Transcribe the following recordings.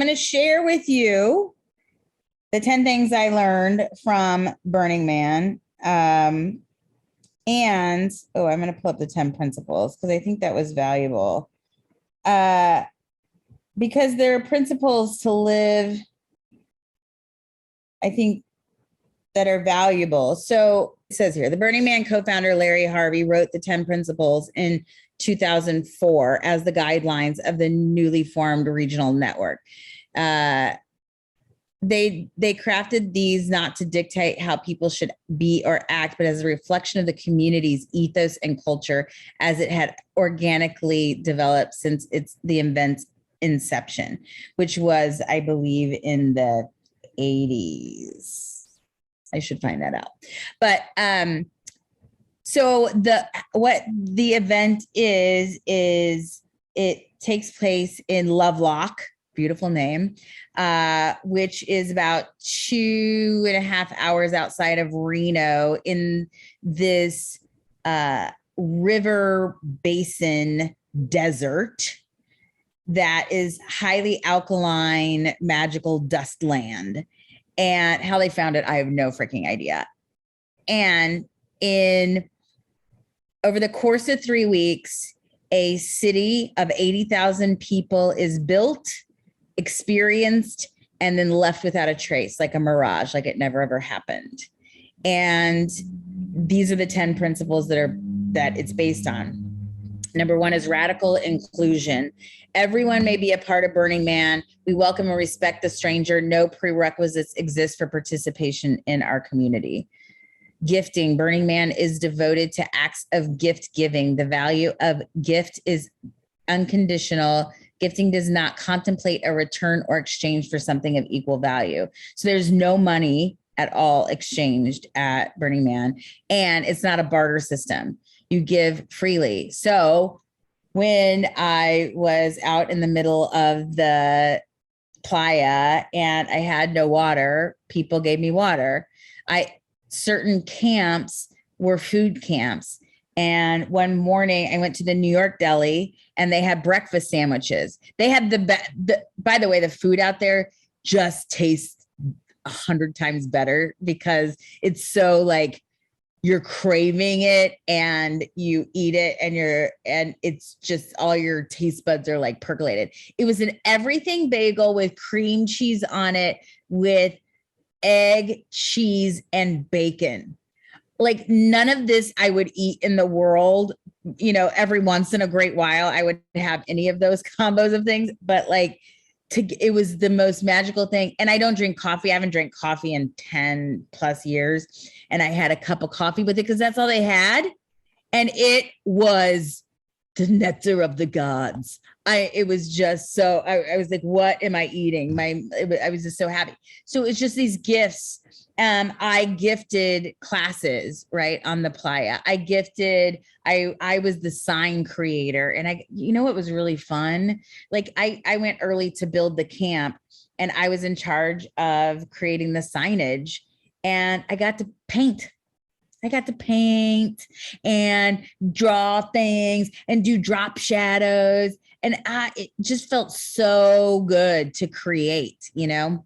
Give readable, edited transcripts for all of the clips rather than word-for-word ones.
I'm going to share with you the 10 things I learned from Burning Man. I'm going to pull up the 10 principles because I think that was valuable. Because there are principles to live, I think, that are valuable. So it says here, the Burning Man co-founder Larry Harvey wrote the 10 principles in 2004 as the guidelines of the newly formed regional network. They crafted these not to dictate how people should be or act, but as a reflection of the community's ethos and culture as it had organically developed since the event's inception, which was, I believe, in the 80s. I should find that out. But so what the event is it takes place in Lovelock, beautiful name, which is about 2.5 hours outside of Reno in this river basin desert that is highly alkaline, magical dust land. And how they found it, I have no freaking idea. And over the course of 3 weeks, a city of 80,000 people is built, experienced, and then left without a trace, like a mirage, like it never ever happened. And these are the 10 principles that it's based on. Number 1 is radical inclusion. Everyone may be a part of Burning Man. We welcome and respect the stranger. No prerequisites exist for participation in our community. Gifting. Burning Man is devoted to acts of gift giving. The value of gift is unconditional. Gifting does not contemplate a return or exchange for something of equal value. So there's no money at all exchanged at Burning Man, and it's not a barter system. You give freely. So when I was out in the middle of the playa and I had no water, people gave me water. Certain camps were food camps. And one morning I went to the New York deli and they had breakfast sandwiches. They had by the way, the food out there just tastes 100 times better because it's so like, you're craving it and you eat it and it's just all your taste buds are like percolated. It was an everything bagel with cream cheese on it with egg, cheese, and bacon. Like none of this I would eat in the world. You know, every once in a great while I would have any of those combos of things, but like it was the most magical thing. And I don't drink coffee. I haven't drank coffee in 10 plus years. And I had a cup of coffee with it because that's all they had. And it was the nectar of the gods. It was just so, I was like, what am I eating? I was just so happy. So it's just these gifts. I gifted classes, right, on the playa. I was the sign creator. And you know what was really fun? Like I went early to build the camp and I was in charge of creating the signage and I got to paint. And draw things and do drop shadows. And it just felt so good to create, you know?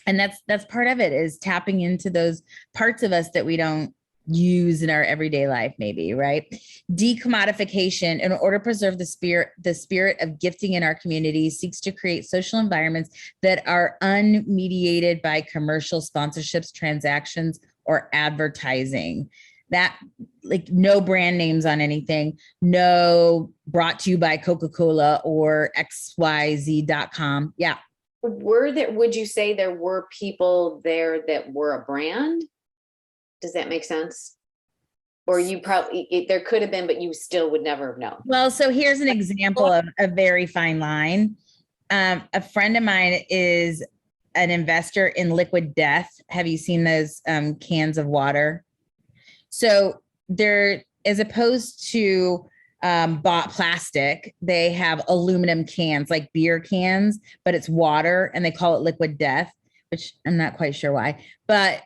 And that's part of it, is tapping into those parts of us that we don't use in our everyday life, maybe, right? Decommodification, in order to preserve the spirit of gifting in our community, seeks to create social environments that are unmediated by commercial sponsorships, transactions, or advertising. That, like, no brand names on anything, no brought to you by Coca-Cola or XYZ.com. Yeah. Would you say there were people there that were a brand? Does that make sense? Or there could have been, but you still would never have known. Well, so here's an example of a very fine line. A friend of mine is an investor in Liquid Death. Have you seen those cans of water? So they're, as opposed to bought plastic, they have aluminum cans, like beer cans, but it's water, and they call it Liquid Death, which I'm not quite sure why. But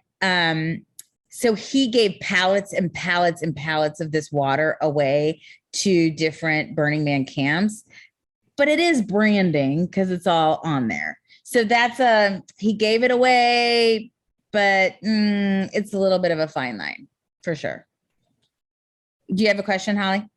so he gave pallets and pallets and pallets of this water away to different Burning Man camps. But it is branding because it's all on there. So that's he gave it away, but it's a little bit of a fine line for sure. Do you have a question, Holly?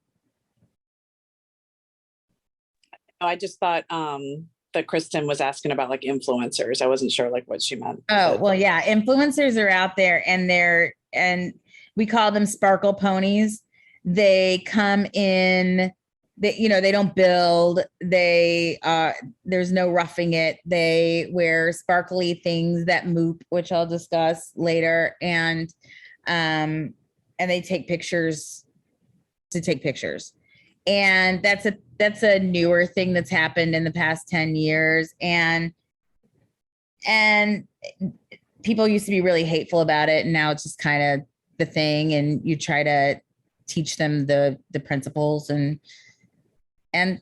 I just thought that Kristen was asking about like influencers. I wasn't sure like what she meant. Oh, well, yeah. Influencers are out there and we call them sparkle ponies. They come in, they don't build. There's no roughing it. They wear sparkly things that move, which I'll discuss later. And they take pictures to take pictures. And that's a newer thing that's happened in the past 10 years. And people used to be really hateful about it. And now it's just kind of the thing. And you try to teach them the principles and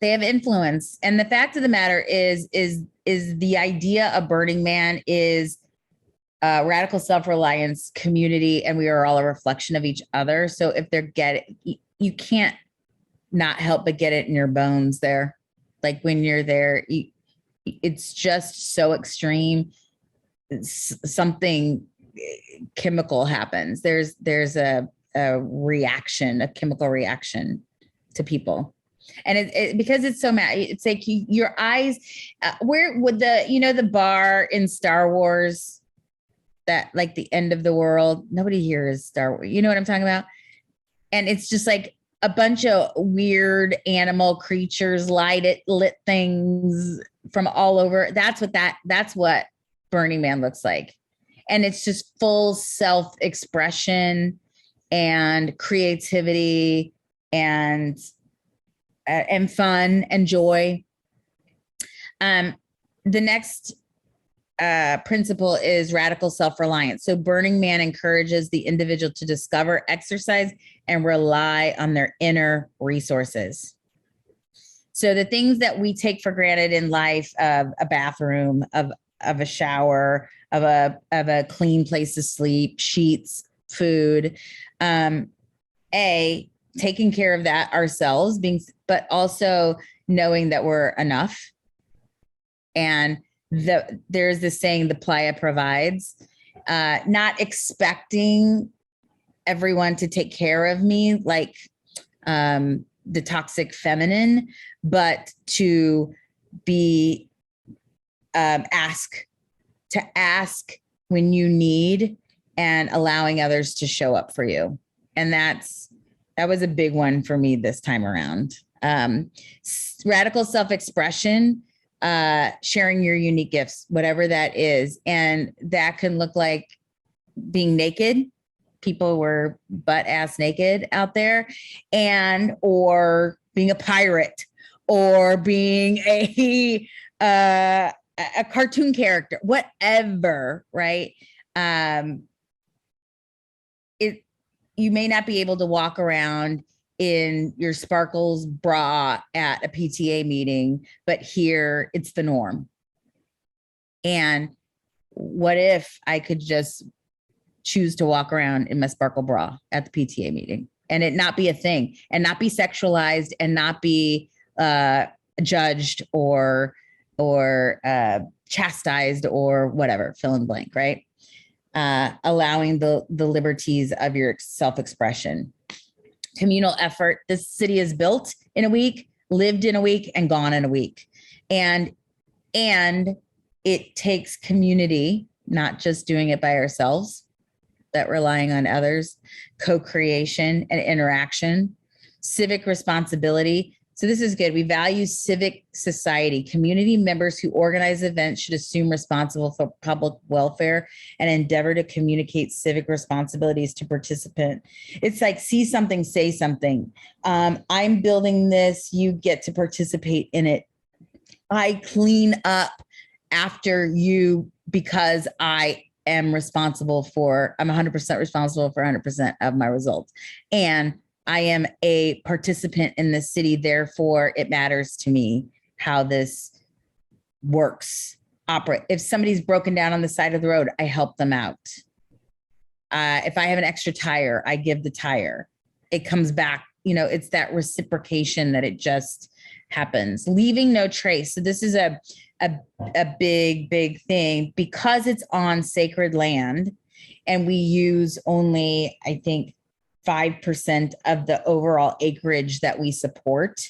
they have influence. And the fact of the matter is the idea of Burning Man is radical self-reliance community. And we are all a reflection of each other. So if you can't not help but get it in your bones there. Like when you're there, it's just so extreme. Something chemical happens. There's a reaction, a chemical reaction to people. And it because it's so mad, it's like your eyes, where would the bar in Star Wars, that like the end of the world, nobody here is Star Wars. You know what I'm talking about? And it's just like a bunch of weird animal creatures, lit things from all over. That's what Burning Man looks like. And it's just full self-expression and creativity and fun and joy. The next principle is radical self-reliance. So Burning Man encourages the individual to discover, exercise, and rely on their inner resources. So the things that we take for granted in life, of a bathroom, of a shower, of a clean place to sleep, sheets, food, taking care of that ourselves, but also knowing that we're enough. And there's this saying, the playa provides, not expecting everyone to take care of me like the toxic feminine, but to be ask when you need and allowing others to show up for you. And that was a big one for me this time around. Radical self-expression, sharing your unique gifts, whatever that is. And that can look like being naked. People were butt ass naked out there, or being a pirate, or being a cartoon character, whatever, right? You may not be able to walk around in your sparkles bra at a PTA meeting, but here it's the norm. And what if I could just choose to walk around in my sparkle bra at the PTA meeting and it not be a thing and not be sexualized and not be judged or chastised or whatever, fill in the blank, right? Allowing the liberties of your self-expression. Communal effort. This city is built in a week, lived in a week, and gone in a week. And it takes community, not just doing it by ourselves, that relying on others, co-creation and interaction. Civic responsibility. So this is good. We value civic society. Community members who organize events should assume responsible for public welfare and endeavor to communicate civic responsibilities to participants. It's like, see something, say something. I'm building this. You get to participate in it. I clean up after you because I am responsible for, I'm 100% responsible for 100% of my results. And I am a participant in this city. Therefore, it matters to me how this works, operate. If somebody's broken down on the side of the road, I help them out. If I have an extra tire, I give the tire. It comes back, it's that reciprocation that it just happens. Leaving no trace. So this is a big thing because it's on sacred land and we use only, I think, 5% of the overall acreage that we support.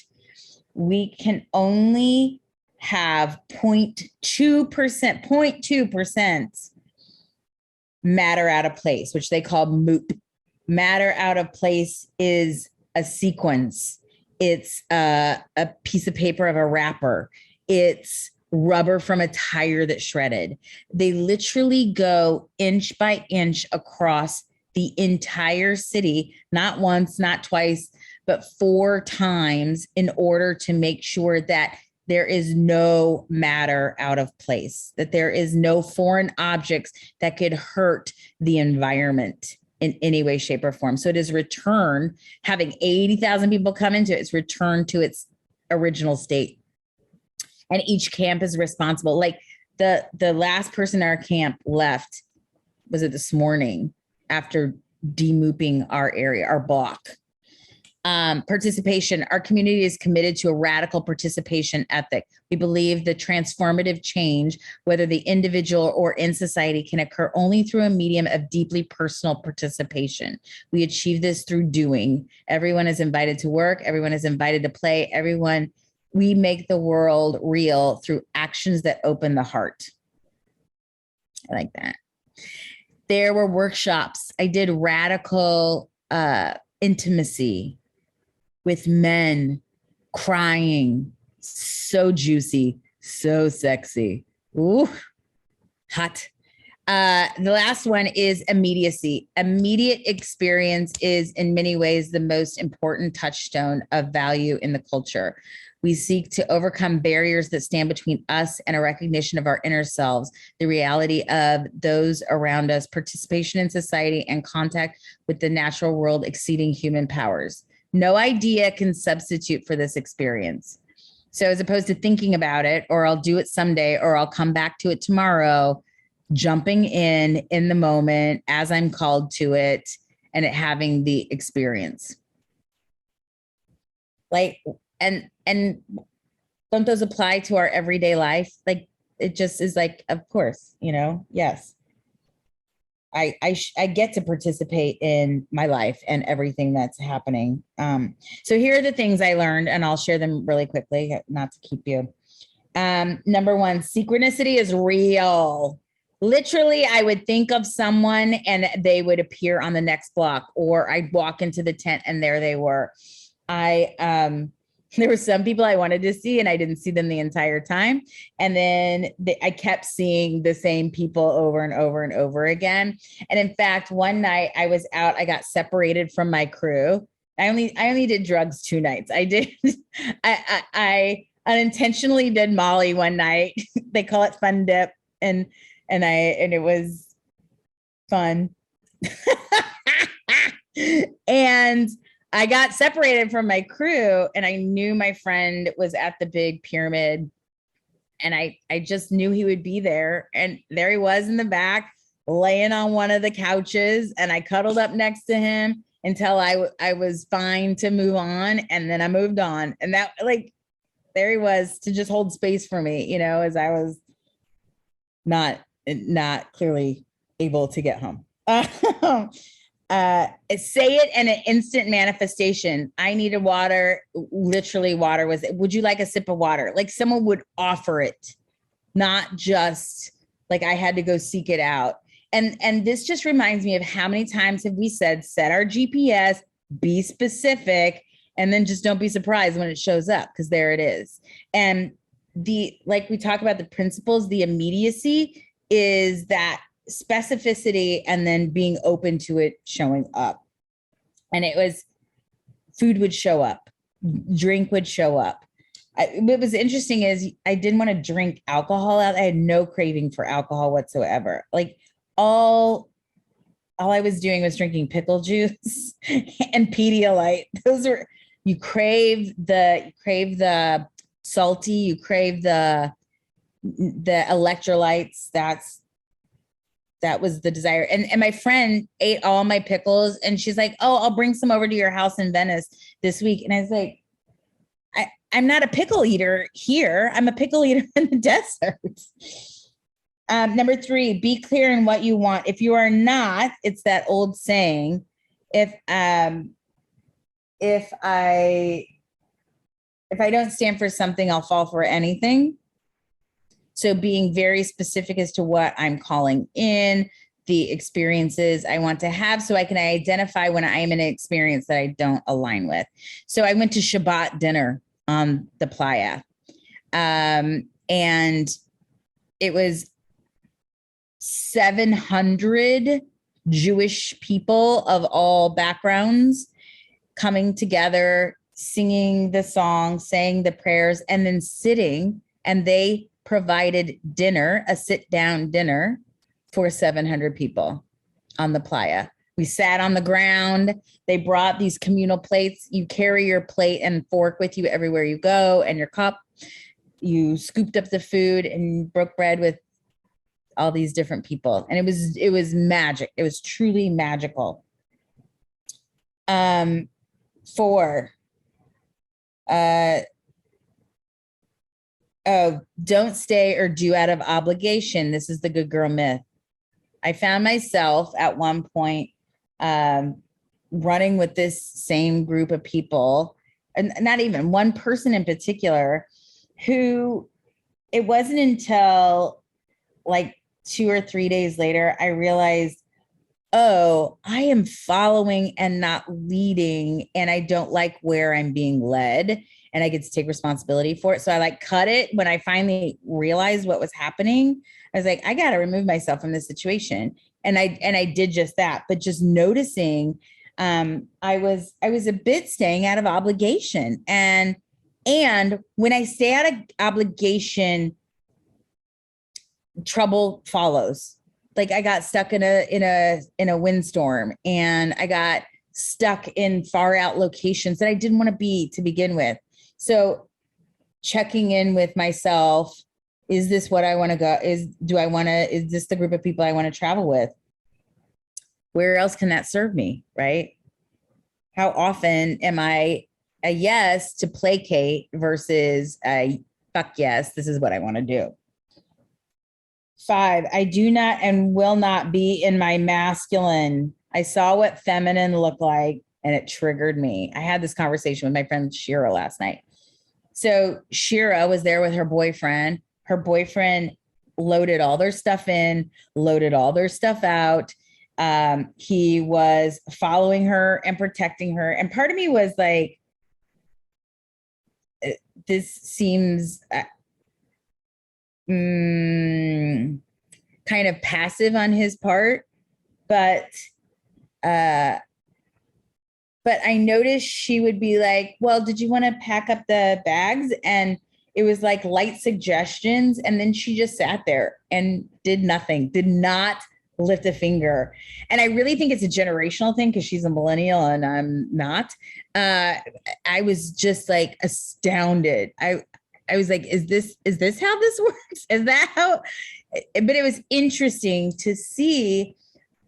We can only have 0.2% matter out of place, which they call MOOP. Matter out of place is a sequence. It's a piece of paper of a wrapper. It's rubber from a tire that shredded. They literally go inch by inch across the entire city, not once, not twice, but 4 times in order to make sure that there is no matter out of place, that there is no foreign objects that could hurt the environment in any way, shape, or form. So it is returned, having 80,000 people come into it, it's returned to its original state. And each camp is responsible. Like the last person in our camp left, was it this morning, after demooping our area, our block. Participation. Our community is committed to a radical participation ethic. We believe the transformative change, whether the individual or in society, can occur only through a medium of deeply personal participation. We achieve this through doing. Everyone is invited to work. Everyone is invited to play. We make the world real through actions that open the heart. I like that. There were workshops. I did radical intimacy with men crying. So juicy, so sexy. Ooh, hot. The last one is immediacy. Immediate experience is in many ways the most important touchstone of value in the culture. We seek to overcome barriers that stand between us and a recognition of our inner selves, the reality of those around us, participation in society, and contact with the natural world exceeding human powers. No idea can substitute for this experience. So as opposed to thinking about it, or I'll do it someday, or I'll come back to it tomorrow, jumping in the moment as I'm called to it and it having the experience. Like, and don't those apply to our everyday life? Like, it just is like, of course, yes. I get to participate in my life and everything that's happening. So here are the things I learned, and I'll share them really quickly, not to keep you. Number 1, synchronicity is real. Literally, I would think of someone and they would appear on the next block, or I'd walk into the tent and there they were. There were some people I wanted to see and I didn't see them the entire time. And then I kept seeing the same people over and over and over again. And in fact, one night I was out, I got separated from my crew. I only did drugs 2 nights. I unintentionally did Molly one night. They call it fun dip. And it was fun. And I got separated from my crew, and I knew my friend was at the big pyramid, and I just knew he would be there. And there he was in the back, laying on one of the couches, and I cuddled up next to him until I was fine to move on. And then I moved on. And that, like, there he was to just hold space for me, as I was not clearly able to get home. Say it in an instant manifestation. I needed water. Literally, water was, would you like a sip of water? Like someone would offer it, not just like I had to go seek it out. And this just reminds me of how many times have we said, set our GPS, be specific, and then just don't be surprised when it shows up, because there it is. And like we talk about the principles, the immediacy is that specificity and then being open to it showing up. And it was, food would show up, drink would show up. What was interesting is I didn't want to drink alcohol out. I had no craving for alcohol whatsoever. Like all I was doing was drinking pickle juice and Pedialyte. Those are, you crave the salty, you crave the electrolytes. That was the desire. And my friend ate all my pickles, and she's like, oh, I'll bring some over to your house in Venice this week. And I was like, I'm not a pickle eater here. I'm a pickle eater in the desert. Number 3, be clear in what you want. If you are not, it's that old saying, if I don't stand for something, I'll fall for anything. So being very specific as to what I'm calling in, the experiences I want to have, so I can identify when I am in an experience that I don't align with. So I went to Shabbat dinner on the playa. And it was 700 Jewish people of all backgrounds coming together, singing the song, saying the prayers, and then sitting, and they provided dinner, a sit-down dinner for 700 people on the playa. We sat on the ground. They brought these communal plates. You carry your plate and fork with you everywhere you go, and your cup. You scooped up the food and broke bread with all these different people. And it was magic. It was truly magical. 4, don't stay or do out of obligation. This is the good girl myth. I found myself at one point running with this same group of people, and not even one person in particular, who it wasn't until like 2 or 3 days later, I realized, oh, I am following and not leading, and I don't like where I'm being led, and I get to take responsibility for it. So I like cut it. When I finally realized what was happening, I was like, I got to remove myself from this situation. And I did just that, but just noticing, I was a bit staying out of obligation. And when I stay out of obligation, trouble follows. Like I got stuck in a windstorm, and I got stuck in far out locations that I didn't want to be to begin with. So checking in with myself, is this what I want to go? Is this the group of people I want to travel with? Where else can that serve me? Right? How often am I a yes to placate versus a fuck yes, this is what I want to do? 5, I do not and will not be in my masculine. I saw what feminine looked like, and it triggered me. I had this conversation with my friend Shira last night. So Shira was there with her boyfriend. Her boyfriend loaded all their stuff in, loaded all their stuff out. He was following her and protecting her. And part of me was like, this seems kind of passive on his part, but I noticed she would be like, well, did you want to pack up the bags? And it was like light suggestions. And then she just sat there and did nothing, did not lift a finger. And I really think it's a generational thing, because she's a millennial and I'm not. I was just like astounded. I was like, is this how this works? Is that how? But it was interesting to see.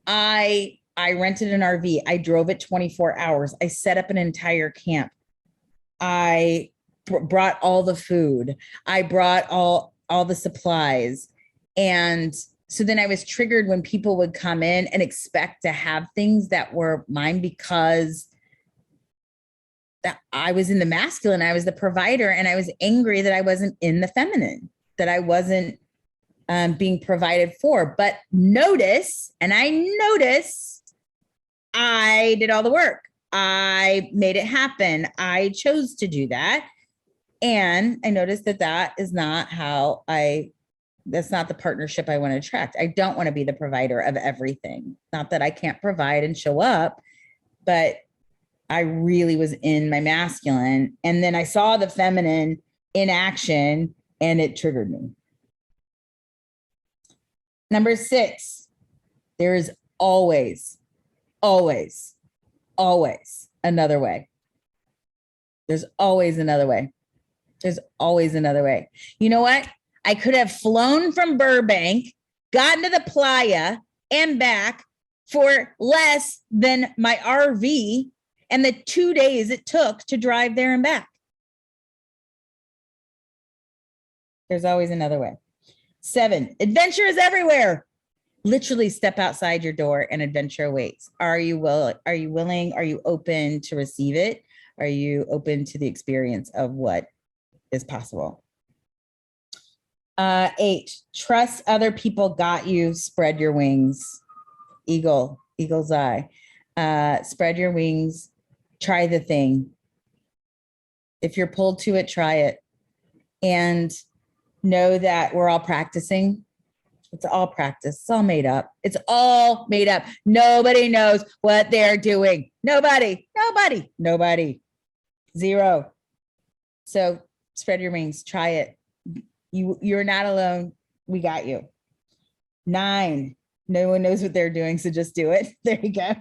I rented an RV. I drove it 24 hours. I set up an entire camp. I brought all the food. I brought all the supplies. And so then I was triggered when people would come in and expect to have things that were mine, because that I was in the masculine, I was the provider, and I was angry that I wasn't in the feminine, that I wasn't being provided for. But I did all the work. I made it happen. I chose to do that. And I noticed that is not that's not the partnership I want to attract. I don't want to be the provider of everything. Not that I can't provide and show up, but I really was in my masculine. And then I saw the feminine in action, and it triggered me. Number 6, there is always another way. There's always another way. There's always another way. You know what? I could have flown from Burbank, gotten to the playa and back for less than my RV and the 2 days it took to drive there and back. There's always another way. 7, adventure is everywhere. Literally step outside your door and adventure awaits. Are you willing? Are you open to receive it? Are you open to the experience of what is possible? 8, trust other people got you. Spread your wings. Eagle's eye. Spread your wings. Try the thing. If you're pulled to it, try it. And know that we're all practicing. It's all practice. It's all made up. It's all made up. Nobody knows what they're doing. Nobody. 0. So spread your wings. Try it. You're not alone. We got you. 9, no one knows what they're doing, so just do it. There you go.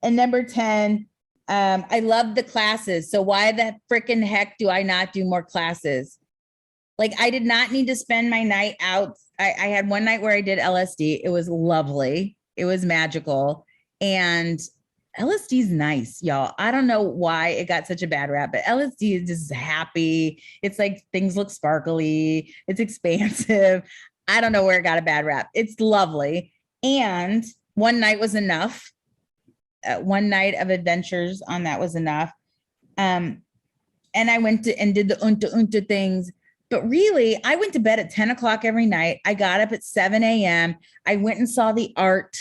And number 10, I love the classes. So why the freaking heck do I not do more classes? Like, I did not need to spend my night out. I had one night where I did LSD. It was lovely. It was magical. And LSD is nice, y'all. I don't know why it got such a bad rap, but LSD is just happy. It's like things look sparkly. It's expansive. I don't know where it got a bad rap. It's lovely. And one night was enough. One night of adventures on that was enough. And I went to and did the unta things. But really, I went to bed at 10 o'clock every night. I got up at 7 a.m. I went and saw the art.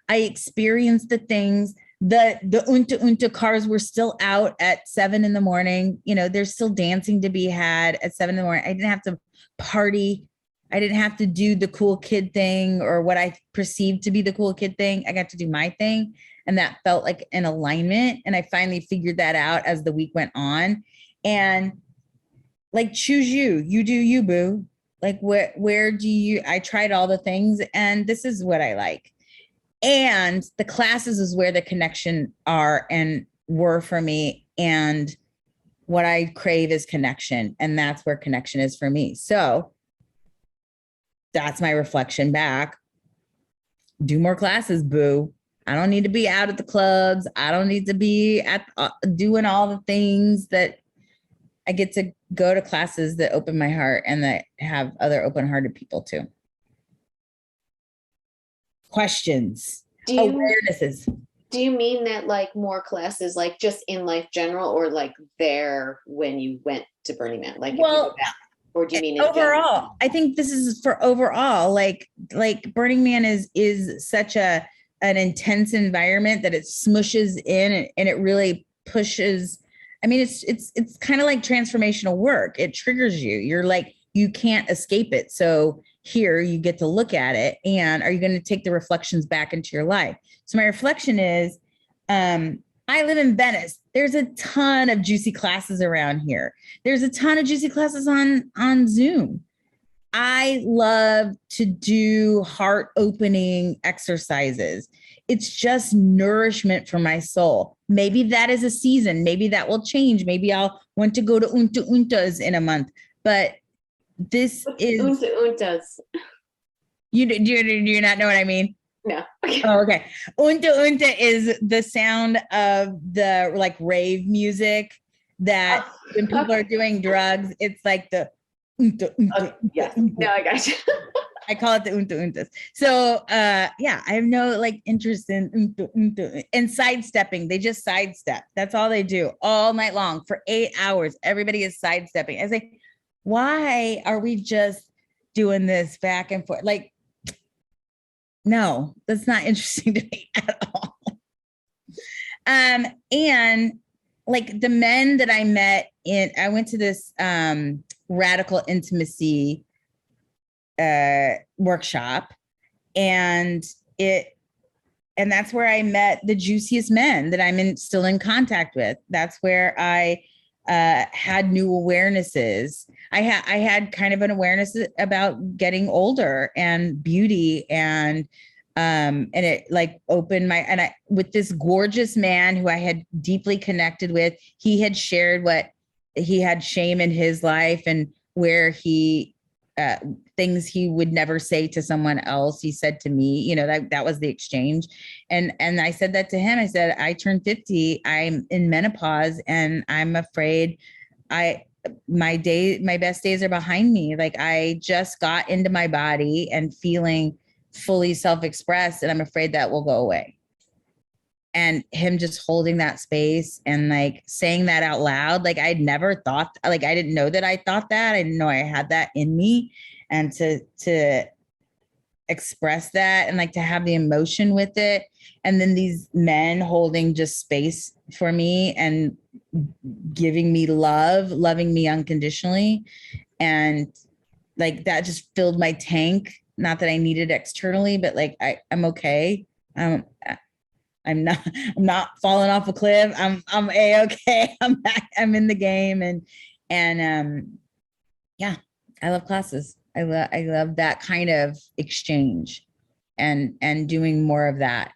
I experienced the things. The unta cars were still out at 7 in the morning. You know, there's still dancing to be had at 7 in the morning. I didn't have to party. I didn't have to do the cool kid thing or what I perceived to be the cool kid thing. I got to do my thing. And that felt like an alignment. And I finally figured that out as the week went on. And like, choose you do you, boo. Like, where do you, I tried all the things and this is what I like. And the classes is where the connection are and were for me. And what I crave is connection. And that's where connection is for me. So that's my reflection back. Do more classes, boo. I don't need to be out at the clubs. I don't need to be at doing all the things that I get to go to classes that open my heart and that have other open-hearted people too. Questions, awarenesses. Do you mean that like more classes, like just in life general, or like there when you went to Burning Man? Like, well, or do you mean overall? I think this is for overall. Like Burning Man is such an intense environment that it smushes in and it really pushes. I mean, it's kind of like transformational work. It triggers you. You're like, you can't escape it. So here you get to look at it. And are you going to take the reflections back into your life? So my reflection is, I live in Venice. There's a ton of juicy classes around here. There's a ton of juicy classes on Zoom. I love to do heart opening exercises. It's just nourishment for my soul. Maybe that is a season. Maybe that will change. Maybe I'll want to go to untas in a month. But this is untas. Do you not know what I mean? No. Oh, okay. Unta is the sound of the like rave music that when people are doing drugs, it's like the yes. No, I got you. I call it the untas. So yeah, I have no like interest in and sidestepping. They just sidestep. That's all they do all night long for 8 hours. Everybody is sidestepping. I say, why are we just doing this back and forth? Like, no, that's not interesting to me at all. And like the men that I met I went to this radical intimacy workshop, and that's where I met the juiciest men that I'm still in contact with. That's where I had new awarenesses. I had kind of an awareness about getting older and beauty, and it like opened my, with this gorgeous man who I had deeply connected with. He had shared what he had shame in his life and where he things he would never say to someone else, he said to me. You know, that was the exchange. And I said that to him. I said, I turned 50, I'm in menopause, and I'm afraid I my best days are behind me. Like I just got into my body and feeling fully self-expressed, and I'm afraid that will go away. And him just holding that space and like saying that out loud, like I'd never thought, like I didn't know that I thought that. I didn't know I had that in me. And to express that and like to have the emotion with it. And then these men holding just space for me and giving me love, loving me unconditionally. And like that just filled my tank. Not that I needed externally, but like I'm okay. I'm not falling off a cliff. I'm a-okay. I'm back. I'm in the game. And yeah, I love classes. I love that kind of exchange and doing more of that.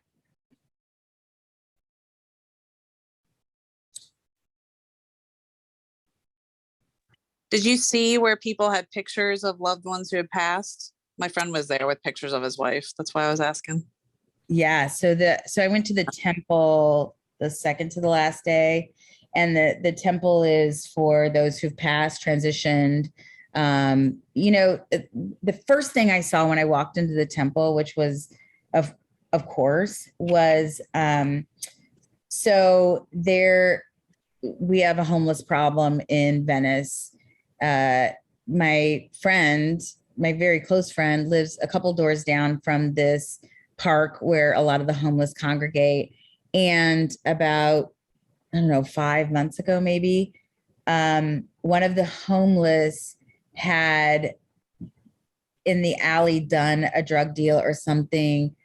Did you see where people had pictures of loved ones who had passed? My friend was there with pictures of his wife. That's why I was asking. Yeah. So I went to the temple the second to the last day, and the temple is for those who've passed, transitioned. The first thing I saw when I walked into the temple, which was of course, was so there we have a homeless problem in Venice. My friend, my very close friend, lives a couple doors down from this park where a lot of the homeless congregate. And about, I don't know, 5 months ago, maybe, one of the homeless had in the alley done a drug deal or something,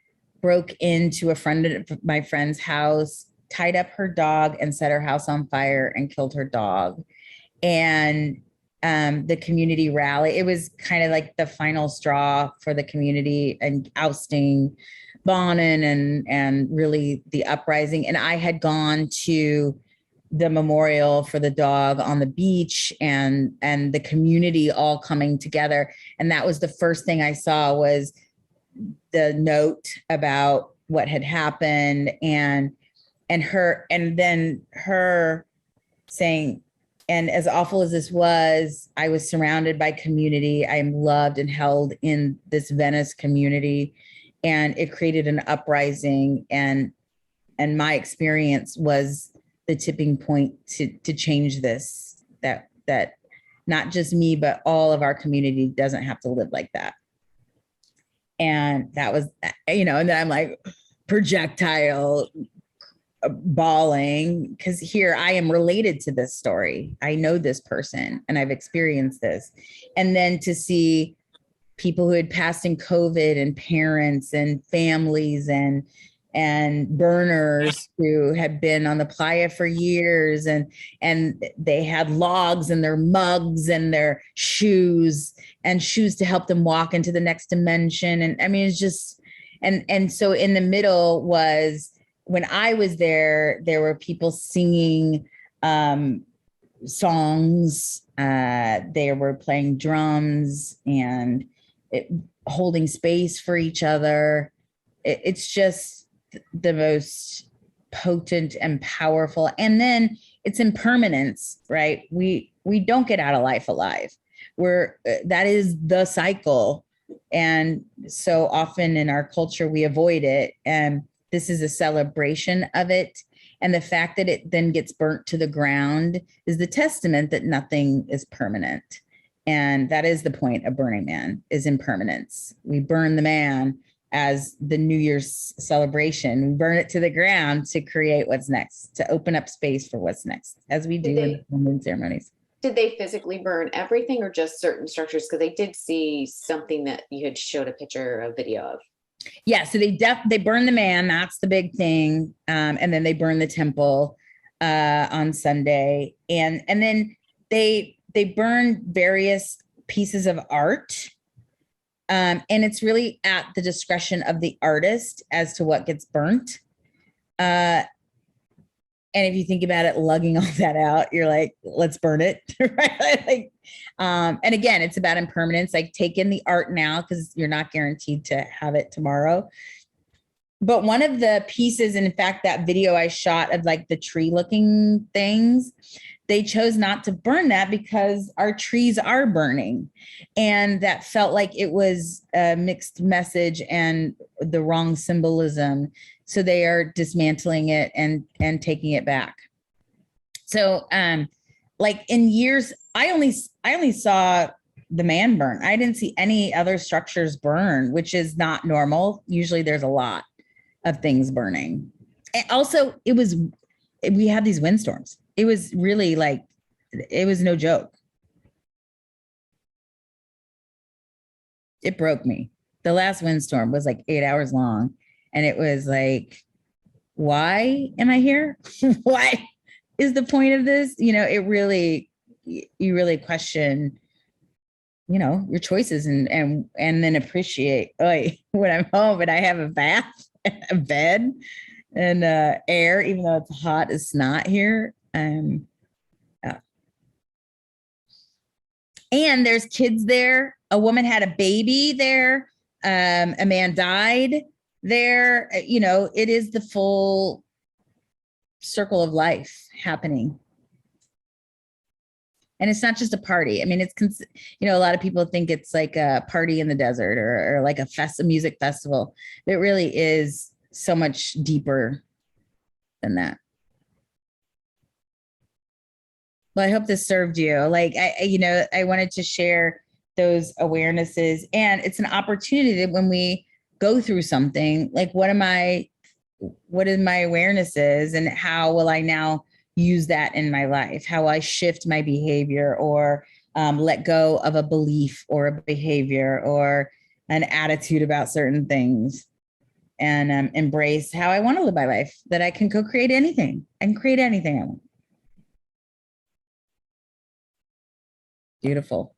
broke into a friend of my friend's house, tied up her dog and set her house on fire and killed her dog. And the community rally, it was kind of like the final straw for the community and ousting Bonin and really the uprising. And I had gone to the memorial for the dog on the beach and the community all coming together. And that was the first thing I saw was the note about what had happened and then her saying, and as awful as this was, I was surrounded by community. I am loved and held in this Venice community. And it created an uprising. And my experience was the tipping point to change this, that not just me, but all of our community doesn't have to live like that. And that was, and then I'm like projectile bawling because here I am related to this story. I know this person and I've experienced this. And then to see people who had passed in COVID and parents and families and burners who had been on the playa for years and they had logs in their mugs and their shoes to help them walk into the next dimension. And I mean, it's just, and so in the middle was, when I was there were people singing songs. They were playing drums and holding space for each other. It's just the most potent and powerful. And then it's impermanence, right? We don't get out of life alive. That is the cycle. And so often in our culture, we avoid it. And this is a celebration of it. And the fact that it then gets burnt to the ground is the testament that nothing is permanent. And that is the point of Burning Man, is impermanence. We burn the man as the New Year's celebration. We burn it to the ground to create what's next, to open up space for what's next, as we do in the full moon ceremonies. Did they physically burn everything or just certain structures? Because they did see something that you had showed a video of. Yeah, so they burn the man. That's the big thing. And then they burn the temple on Sunday. And then they burn various pieces of art. And it's really at the discretion of the artist as to what gets burnt. And if you think about it, lugging all that out, you're like, let's burn it. Right? And again, it's about impermanence. Like, take in the art now because you're not guaranteed to have it tomorrow. But one of the pieces, and in fact, that video I shot of like the tree looking things, they chose not to burn that because our trees are burning. And that felt like it was a mixed message and the wrong symbolism. So they are dismantling it and taking it back. So like in years, I only saw the man burn. I didn't see any other structures burn, which is not normal. Usually there's a lot of things burning. And also, we had these windstorms. It was really like, it was no joke. It broke me. The last windstorm was like 8 hours long. And it was like, why am I here? Why is the point of this? You really question, your choices and then appreciate, when I'm home and I have a bath, a bed, and air, even though it's hot as snot here. And there's kids there. A woman had a baby there. A man died there. It is the full circle of life happening. And it's not just a party. I mean, it's, a lot of people think it's like a party in the desert or like a music festival. It really is so much deeper than that. Well, I hope this served you. Like, I wanted to share those awarenesses, and it's an opportunity that when we go through something, like what are my awarenesses, and how will I now use that in my life? How will I shift my behavior or let go of a belief or a behavior or an attitude about certain things, and embrace how I want to live my life, that I can co-create anything and create anything I want. Beautiful.